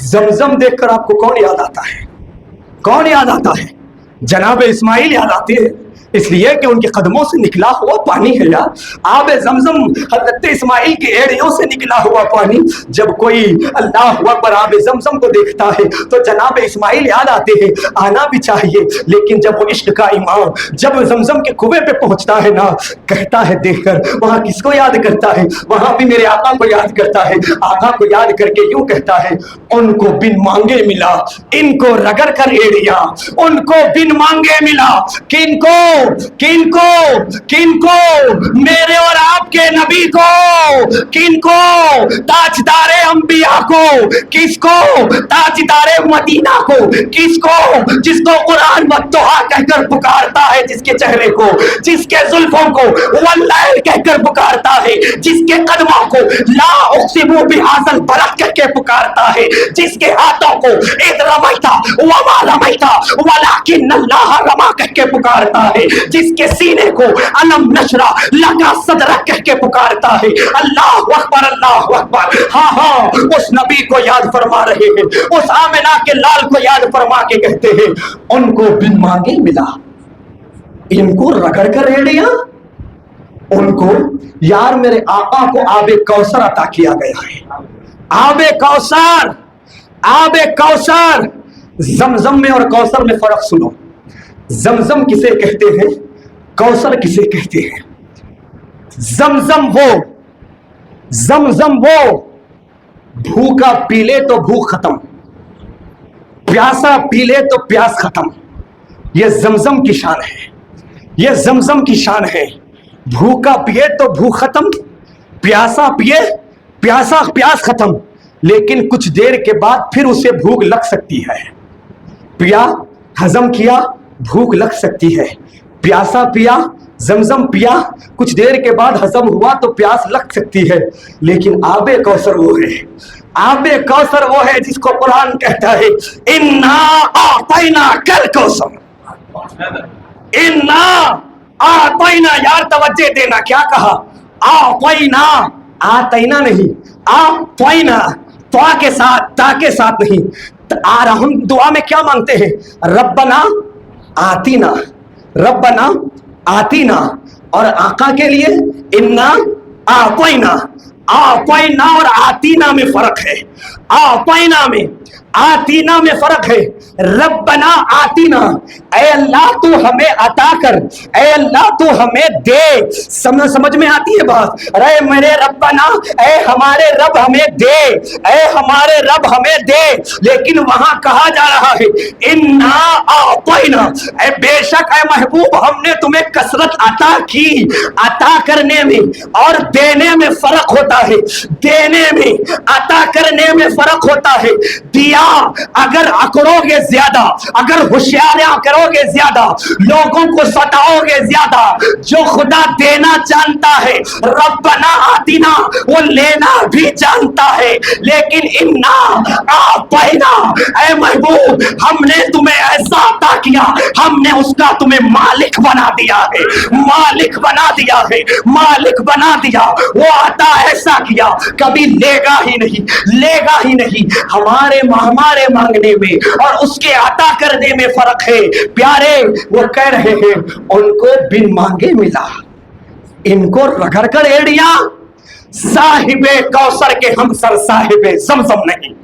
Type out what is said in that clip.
जमजम देखकर आपको कौन याद आता है? कौन याद आता है? जनाब इस्माइल याद आते हैं, इसलिए कि उनके कदमों से निकला हुआ पानी है यार। आब जमजम हजरत इस्माइल की एड़ियों से निकला हुआ पानी। जब कोई अल्लाह अकबर आब जमजम को देखता है तो जनाब इस्माइल याद आते हैं, आना भी चाहिए। लेकिन जब वो इश्क का इमाम जब जमजम के कुएं पे पहुंचता है ना, कहता है देखकर वहां किसको याद करता है? वहां भी मेरे आका को याद करता है। आका को याद करके यूं कहता है, उनको बिन मांगे मिला, इनको रगड़ कर एड़िया। उनको बिन मांगे मिला, किनको किनको किनको? मेरे और आपके नबी को। किनको? ताजदारे अंबिया को। किसको? ताजदारे मदीना को। किसको? जिसको कुरान वत्तोहा कहकर पुकारता है, जिसके चेहरे को, जिसके जुल्फों को वल्लैल कहकर पुकारता है, जिसके कदमों को ला उक़सिमु बिहाज़ल बलद कहकर पुकारता है, जिसके हाथों को इज़ रमैता वमा रमैता वलाकिन्नल्लाह रमा कहकर पुकारता है, जिसके सीने को अलम नशरा लका सदरक कह के पुकारता है। अल्लाह अकबर, अल्लाह अकबर। हाँ हाँ, उस नबी को याद फरमा रहे हैं, उस आमिना के लाल को याद फरमा के कहते हैं, उनको बिन मांगे मिला, इनको रगड़ कर एड़िया। उनको यार मेरे आका को आबे कौसर अता किया गया है। आबे कौसर, आबे कौसर। जमजम में और कौसर में फर्क सुनो। जमजम किसे कहते हैं, कौसर किसे कहते हैं? जमजम वो भूखा पी ले तो भूख खत्म, प्यासा पी ले तो प्यास खत्म। ये जमजम की शान है, ये जमजम की शान है। भूखा पिए तो भूख खत्म, प्यासा पिए प्यास खत्म। लेकिन कुछ देर के बाद फिर उसे भूख लग सकती है। पिया, हजम किया, भूख लग सकती है। प्यासा पिया, जमजम पिया, कुछ देर के बाद हजम हुआ तो प्यास लग सकती है। लेकिन आबे कौसर वो है, आबे कौसर वो है जिसको कुरान कहता है, इन्ना आतैना कल कौसर। इन्ना आतैना, यार तवज्जो देना, क्या कहा? आतैना, आतैना नहीं, आतैना, त्वा के साथ, ता के साथ नहीं। हम दुआ में क्या मांगते हैं? रब्बना आतीना, रब्बना आतीना। और आका के लिए इन्ना आतैना। आतैना और आतीना में फर्क है। आतैना में, आतीना में फर्क है। रब्बना आतीना, ऐ अल्लाह तू हमें अता कर, ऐ अल्लाह तू हमें दे। समझ में आती है बात? अरे मेरे रब्बना, ऐ हमारे रब हमें दे, ऐ हमारे रब हमें दे। लेकिन वहां कहा जा रहा है इन्ना आतैना, ऐ बेशक ऐ महबूब हमने तुम्हें कसरत अता की। अता करने में और देने में फर्क होता है। देने में, अता करने में फर्क होता है। दिया अगर अकड़ोगे ज्यादा, अगर होशियारियां करोगे ज्यादा, लोगों को सताओगे ज्यादा, जो खुदा देना जानता है, रब्बना आतीना, वो लेना भी जानता है। लेकिन इन्ना आतैना, ऐ महबूब हमने तुम्हें ऐसा अता किया, हमने उसका तुम्हें मालिक बना दिया है, मालिक बना दिया है, मालिक बना दिया। वो अता ऐसा किया, कभी लेगा ही नहीं, लेगा ही नहीं। हमारे मांगने में और उसके अता करने में फर्क है। प्यारे वो कह रहे हैं, उनको बिन मांगे मिला, इनको रगड़ कर एड़िया। साहिबे कौसर के हमसर साहिबे जमजम नहीं।